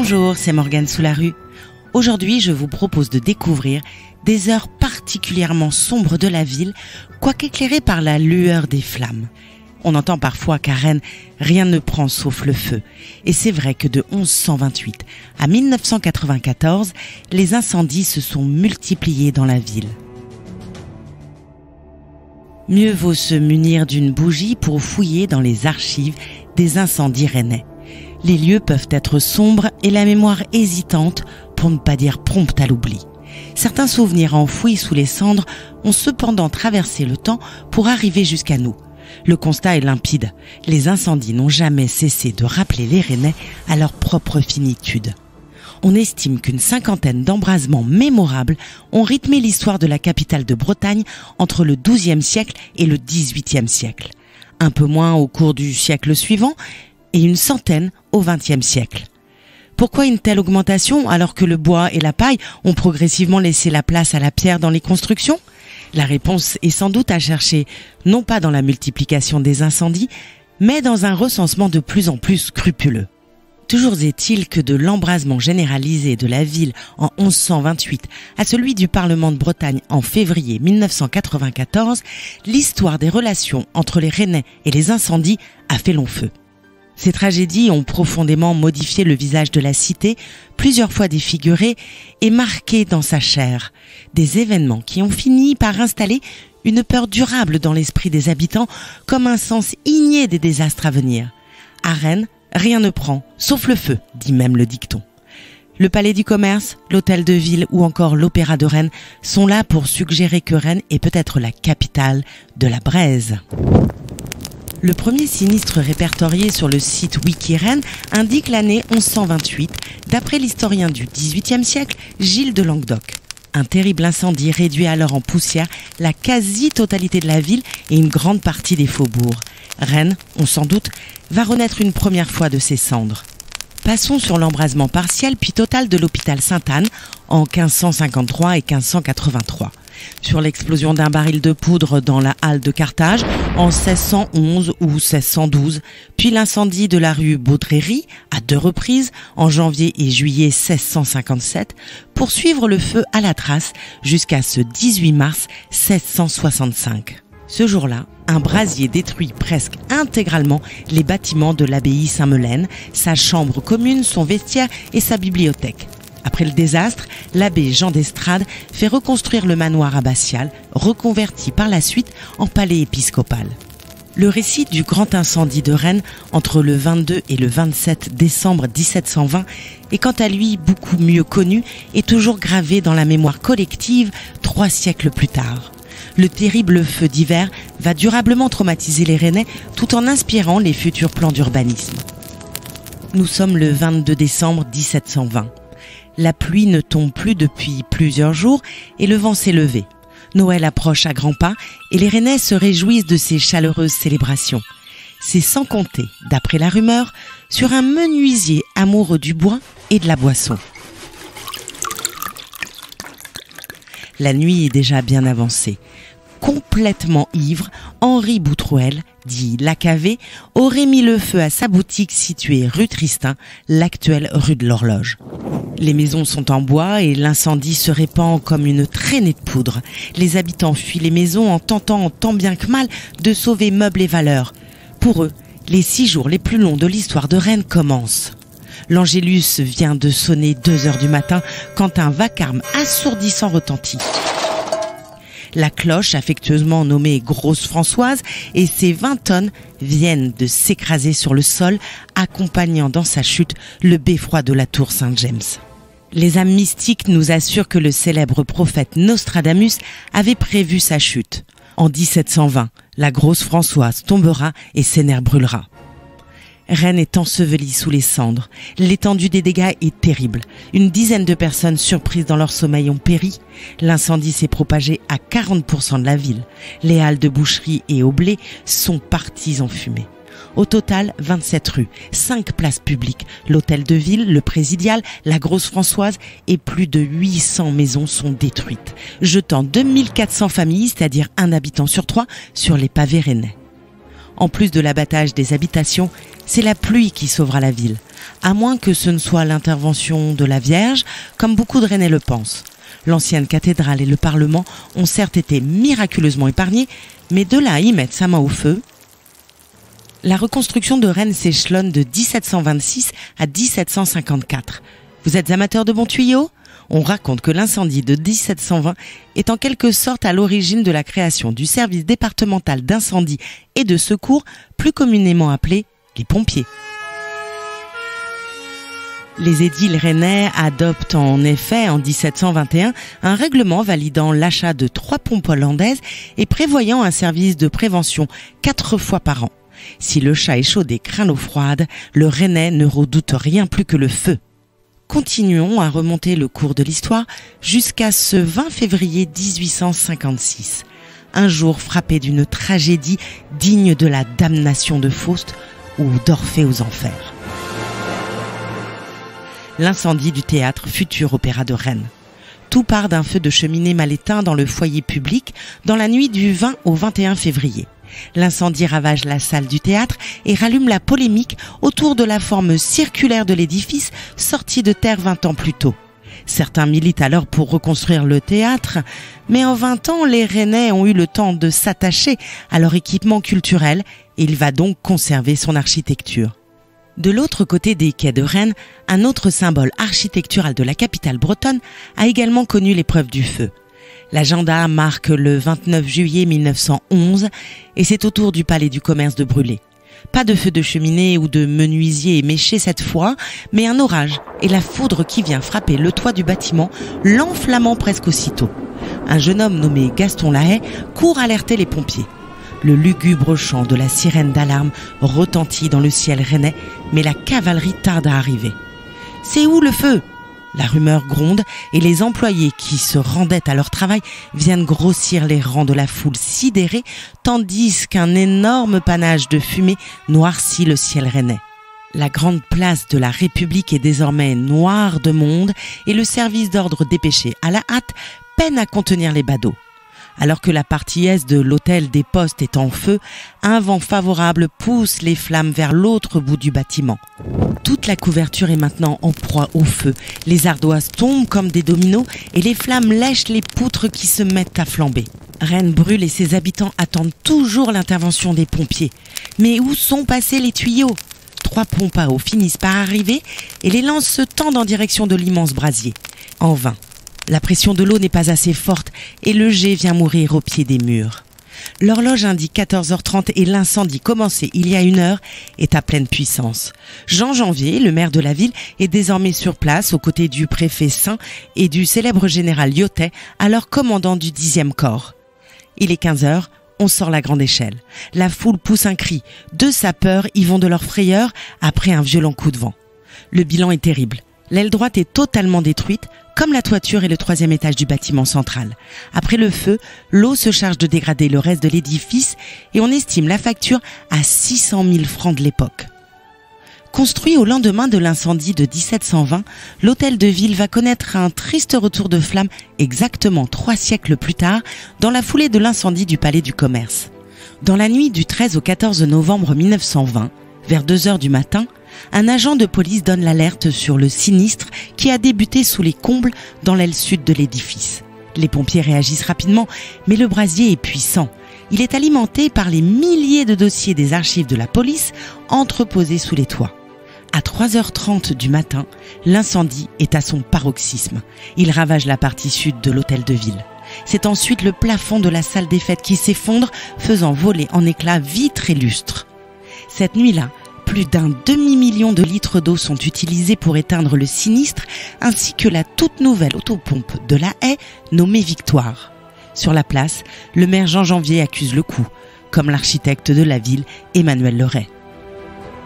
Bonjour, c'est Morgane sous la rue. Aujourd'hui, je vous propose de découvrir des heures particulièrement sombres de la ville, quoique éclairées par la lueur des flammes. On entend parfois qu'à Rennes, rien ne prend sauf le feu. Et c'est vrai que de 1128 à 1994, les incendies se sont multipliés dans la ville. Mieux vaut se munir d'une bougie pour fouiller dans les archives des incendies rennais. Les lieux peuvent être sombres et la mémoire hésitante, pour ne pas dire prompte à l'oubli. Certains souvenirs enfouis sous les cendres ont cependant traversé le temps pour arriver jusqu'à nous. Le constat est limpide. Les incendies n'ont jamais cessé de rappeler les Rennais à leur propre finitude. On estime qu'une cinquantaine d'embrasements mémorables ont rythmé l'histoire de la capitale de Bretagne entre le XIIe siècle et le XVIIIe siècle. Un peu moins au cours du siècle suivant et une centaine au XXe siècle. Pourquoi une telle augmentation alors que le bois et la paille ont progressivement laissé la place à la pierre dans les constructions ? La réponse est sans doute à chercher, non pas dans la multiplication des incendies, mais dans un recensement de plus en plus scrupuleux. Toujours est-il que de l'embrasement généralisé de la ville en 1128 à celui du Parlement de Bretagne en février 1994, l'histoire des relations entre les Rennais et les incendies a fait long feu. Ces tragédies ont profondément modifié le visage de la cité, plusieurs fois défiguré et marqué dans sa chair. Des événements qui ont fini par installer une peur durable dans l'esprit des habitants, comme un sens igné des désastres à venir. À Rennes, rien ne prend, sauf le feu, dit même le dicton. Le palais du commerce, l'hôtel de ville ou encore l'opéra de Rennes sont là pour suggérer que Rennes est peut-être la capitale de la braise. Le premier sinistre répertorié sur le site Wiki-Rennes indique l'année 1128, d'après l'historien du XVIIIe siècle, Gilles de Languedoc. Un terrible incendie réduit alors en poussière la quasi-totalité de la ville et une grande partie des faubourgs. Rennes, on s'en doute, va renaître une première fois de ses cendres. Passons sur l'embrasement partiel puis total de l'hôpital Sainte-Anne en 1553 et 1583. Sur l'explosion d'un baril de poudre dans la halle de Carthage en 1611 ou 1612, puis l'incendie de la rue Baudrerie à 2 reprises en janvier et juillet 1657, pour suivre le feu à la trace jusqu'à ce 18 mars 1665. Ce jour-là, un brasier détruit presque intégralement les bâtiments de l'abbaye Saint-Melaine, sa chambre commune, son vestiaire et sa bibliothèque. Après le désastre, l'abbé Jean d'Estrades fait reconstruire le manoir abbatial, reconverti par la suite en palais épiscopal. Le récit du grand incendie de Rennes entre le 22 et le 27 décembre 1720 est quant à lui beaucoup mieux connu et toujours gravé dans la mémoire collective 3 siècles plus tard. Le terrible feu d'hiver va durablement traumatiser les Rennais tout en inspirant les futurs plans d'urbanisme. Nous sommes le 22 décembre 1720. La pluie ne tombe plus depuis plusieurs jours et le vent s'est levé. Noël approche à grands pas et les Rennais se réjouissent de ces chaleureuses célébrations. C'est sans compter, d'après la rumeur, sur un menuisier amoureux du bois et de la boisson. La nuit est déjà bien avancée. Complètement ivre, Henri Boutrouel, dit Lacavé, aurait mis le feu à sa boutique située rue Tristan, l'actuelle rue de l'Horloge. Les maisons sont en bois et l'incendie se répand comme une traînée de poudre. Les habitants fuient les maisons en tentant tant bien que mal de sauver meubles et valeurs. Pour eux, les 6 jours les plus longs de l'histoire de Rennes commencent. L'Angélus vient de sonner 2 heures du matin quand un vacarme assourdissant retentit. La cloche, affectueusement nommée Grosse Françoise, et ses 20 tonnes viennent de s'écraser sur le sol, accompagnant dans sa chute le beffroi de la tour Saint-James. Les âmes mystiques nous assurent que le célèbre prophète Nostradamus avait prévu sa chute. En 1720, la Grosse Françoise tombera et ses nerfs brûlera. Rennes est ensevelie sous les cendres. L'étendue des dégâts est terrible. Une dizaine de personnes surprises dans leur sommeil ont péri. L'incendie s'est propagé à 40% de la ville. Les halles de boucherie et au blé sont parties en fumée. Au total, 27 rues, 5 places publiques, l'hôtel de ville, le présidial, la Grosse Françoise et plus de 800 maisons sont détruites, jetant 2400 familles, c'est-à-dire un habitant sur 3, sur les pavés rennais. En plus de l'abattage des habitations, c'est la pluie qui sauvera la ville, à moins que ce ne soit l'intervention de la Vierge, comme beaucoup de Rennais le pensent. L'ancienne cathédrale et le Parlement ont certes été miraculeusement épargnés, mais de là à y mettre sa main au feu... La reconstruction de Rennes s'échelonne de 1726 à 1754. Vous êtes amateur de bons tuyaux ? On raconte que l'incendie de 1720 est en quelque sorte à l'origine de la création du service départemental d'incendie et de secours, plus communément appelé les pompiers. Les édiles rennais adoptent en effet en 1721 un règlement validant l'achat de 3 pompes hollandaises et prévoyant un service de prévention 4 fois par an. Si le chat échaudé craint l'eau froide, le Rennais ne redoute rien plus que le feu. Continuons à remonter le cours de l'histoire jusqu'à ce 20 février 1856, un jour frappé d'une tragédie digne de la damnation de Faust ou d'Orphée aux enfers. L'incendie du théâtre Futur Opéra de Rennes. Tout part d'un feu de cheminée mal éteint dans le foyer public dans la nuit du 20 au 21 février. L'incendie ravage la salle du théâtre et rallume la polémique autour de la forme circulaire de l'édifice sorti de terre 20 ans plus tôt. Certains militent alors pour reconstruire le théâtre, mais en 20 ans, les Rennais ont eu le temps de s'attacher à leur équipement culturel et il va donc conserver son architecture. De l'autre côté des quais de Rennes, un autre symbole architectural de la capitale bretonne a également connu l'épreuve du feu. L'agenda marque le 29 juillet 1911 et c'est au tour du palais du commerce de brûler. Pas de feu de cheminée ou de menuisier éméché cette fois, mais un orage et la foudre qui vient frapper le toit du bâtiment, l'enflammant presque aussitôt. Un jeune homme nommé Gaston Lahaye court alerter les pompiers. Le lugubre chant de la sirène d'alarme retentit dans le ciel rennais, mais la cavalerie tarde à arriver. « C'est où le feu ?» La rumeur gronde et les employés qui se rendaient à leur travail viennent grossir les rangs de la foule sidérée, tandis qu'un énorme panache de fumée noircit le ciel rennais. La grande place de la République est désormais noire de monde et le service d'ordre dépêché à la hâte peine à contenir les badauds. Alors que la partie est de l'hôtel des Postes est en feu, un vent favorable pousse les flammes vers l'autre bout du bâtiment. Toute la couverture est maintenant en proie au feu. Les ardoises tombent comme des dominos et les flammes lèchent les poutres qui se mettent à flamber. Rennes brûle et ses habitants attendent toujours l'intervention des pompiers. Mais où sont passés les tuyaux ? 3 pompes à eau finissent par arriver et les lances se tendent en direction de l'immense brasier. En vain. La pression de l'eau n'est pas assez forte et le jet vient mourir au pied des murs. L'horloge indique 14h30 et l'incendie commencé il y a 1 heure est à pleine puissance. Jean Janvier, le maire de la ville, est désormais sur place aux côtés du préfet Saint et du célèbre général Lyotet, alors commandant du 10e corps. Il est 15h, on sort la grande échelle. La foule pousse un cri. 2 sapeurs y vont de leur frayeur après un violent coup de vent. Le bilan est terrible. L'aile droite est totalement détruite, comme la toiture et le 3e étage du bâtiment central. Après le feu, l'eau se charge de dégrader le reste de l'édifice et on estime la facture à 600 000 francs de l'époque. Construit au lendemain de l'incendie de 1720, l'hôtel de ville va connaître un triste retour de flamme exactement 3 siècles plus tard, dans la foulée de l'incendie du palais du commerce. Dans la nuit du 13 au 14 novembre 1920, vers 2h du matin, un agent de police donne l'alerte sur le sinistre qui a débuté sous les combles dans l'aile sud de l'édifice. Les pompiers réagissent rapidement, mais le brasier est puissant. Il est alimenté par les milliers de dossiers des archives de la police entreposés sous les toits. À 3h30 du matin, l'incendie est à son paroxysme. Il ravage la partie sud de l'hôtel de ville. C'est ensuite le plafond de la salle des fêtes qui s'effondre, faisant voler en éclats vitres et lustres. Cette nuit-là, plus d'1 demi-million de litres d'eau sont utilisés pour éteindre le sinistre, ainsi que la toute nouvelle autopompe de la Haye, nommée Victoire. Sur la place, le maire Jean Janvier accuse le coup, comme l'architecte de la ville, Emmanuel Leray.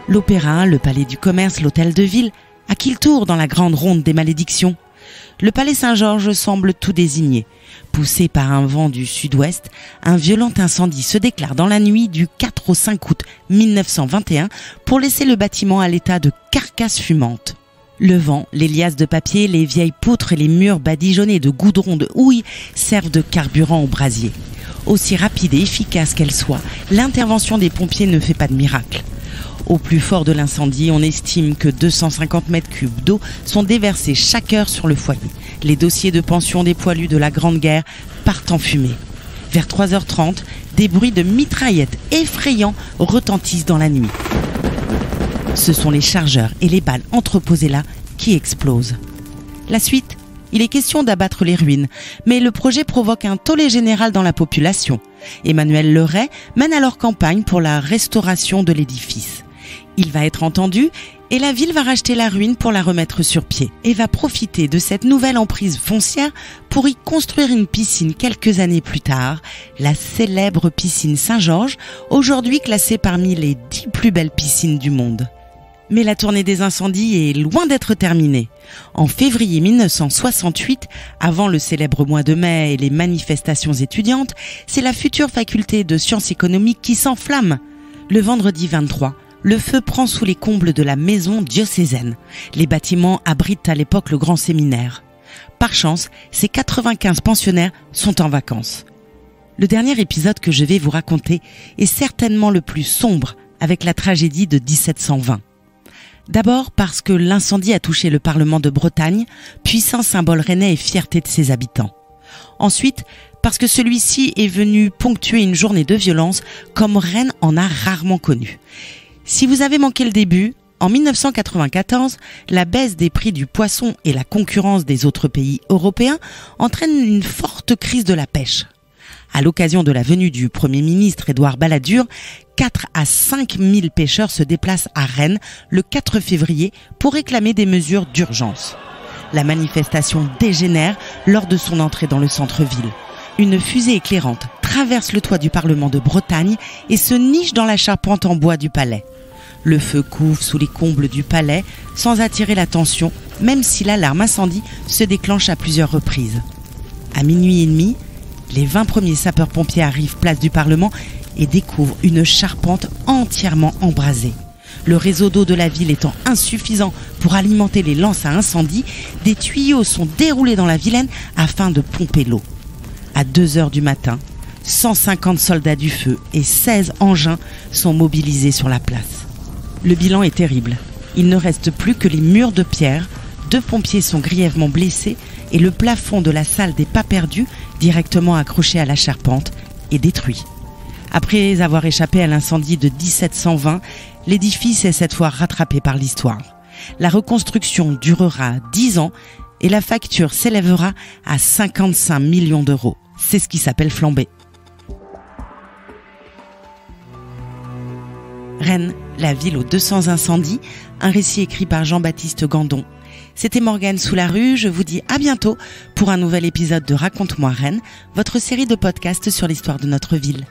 L'opéra, le palais du commerce, l'hôtel de ville, à qui le tour dans la grande ronde des malédictions ? Le palais Saint-Georges semble tout désigné. Poussé par un vent du sud-ouest, un violent incendie se déclare dans la nuit du 4 au 5 août 1921 pour laisser le bâtiment à l'état de carcasse fumante. Le vent, les liasses de papier, les vieilles poutres et les murs badigeonnés de goudron de houille servent de carburant au brasier. Aussi rapide et efficace qu'elle soit, l'intervention des pompiers ne fait pas de miracle. Au plus fort de l'incendie, on estime que 250 mètres cubes d'eau sont déversés chaque heure sur le foyer. Les dossiers de pension des poilus de la Grande Guerre partent en fumée. Vers 3h30, des bruits de mitraillettes effrayants retentissent dans la nuit. Ce sont les chargeurs et les balles entreposées là qui explosent. La suite, il est question d'abattre les ruines, mais le projet provoque un tollé général dans la population. Emmanuel Leray mène alors campagne pour la restauration de l'édifice. Il va être entendu et la ville va racheter la ruine pour la remettre sur pied et va profiter de cette nouvelle emprise foncière pour y construire une piscine quelques années plus tard, la célèbre piscine Saint-Georges, aujourd'hui classée parmi les 10 plus belles piscines du monde. Mais la tournée des incendies est loin d'être terminée. En février 1968, avant le célèbre mois de mai et les manifestations étudiantes, c'est la future faculté de sciences économiques qui s'enflamme. Le vendredi 23, le feu prend sous les combles de la maison diocésaine. Les bâtiments abritent à l'époque le grand séminaire. Par chance, ces 95 pensionnaires sont en vacances. Le dernier épisode que je vais vous raconter est certainement le plus sombre avec la tragédie de 1720. D'abord parce que l'incendie a touché le Parlement de Bretagne, puissant symbole rennais et fierté de ses habitants. Ensuite, parce que celui-ci est venu ponctuer une journée de violence comme Rennes en a rarement connu. Si vous avez manqué le début, en 1994, la baisse des prix du poisson et la concurrence des autres pays européens entraînent une forte crise de la pêche. À l'occasion de la venue du Premier ministre Édouard Balladur, 4 à 5 000 pêcheurs se déplacent à Rennes le 4 février pour réclamer des mesures d'urgence. La manifestation dégénère lors de son entrée dans le centre-ville. Une fusée éclairante traverse le toit du Parlement de Bretagne et se niche dans la charpente en bois du palais. Le feu couvre sous les combles du palais sans attirer l'attention, même si l'alarme incendie se déclenche à plusieurs reprises. À minuit et demi, les 20 premiers sapeurs-pompiers arrivent place du Parlement et découvrent une charpente entièrement embrasée. Le réseau d'eau de la ville étant insuffisant pour alimenter les lances à incendie, des tuyaux sont déroulés dans la Vilaine afin de pomper l'eau. À 2h du matin, 150 soldats du feu et 16 engins sont mobilisés sur la place. Le bilan est terrible. Il ne reste plus que les murs de pierre, 2 pompiers sont grièvement blessés et le plafond de la salle des pas perdus, directement accroché à la charpente, est détruit. Après avoir échappé à l'incendie de 1720, l'édifice est cette fois rattrapé par l'histoire. La reconstruction durera 10 ans et la facture s'élèvera à 55 millions d'euros. C'est ce qui s'appelle flamber. Rennes, la ville aux 200 incendies, un récit écrit par Jean-Baptiste Gandon. C'était Morgane sous la rue, je vous dis à bientôt pour un nouvel épisode de Raconte-moi Rennes, votre série de podcasts sur l'histoire de notre ville.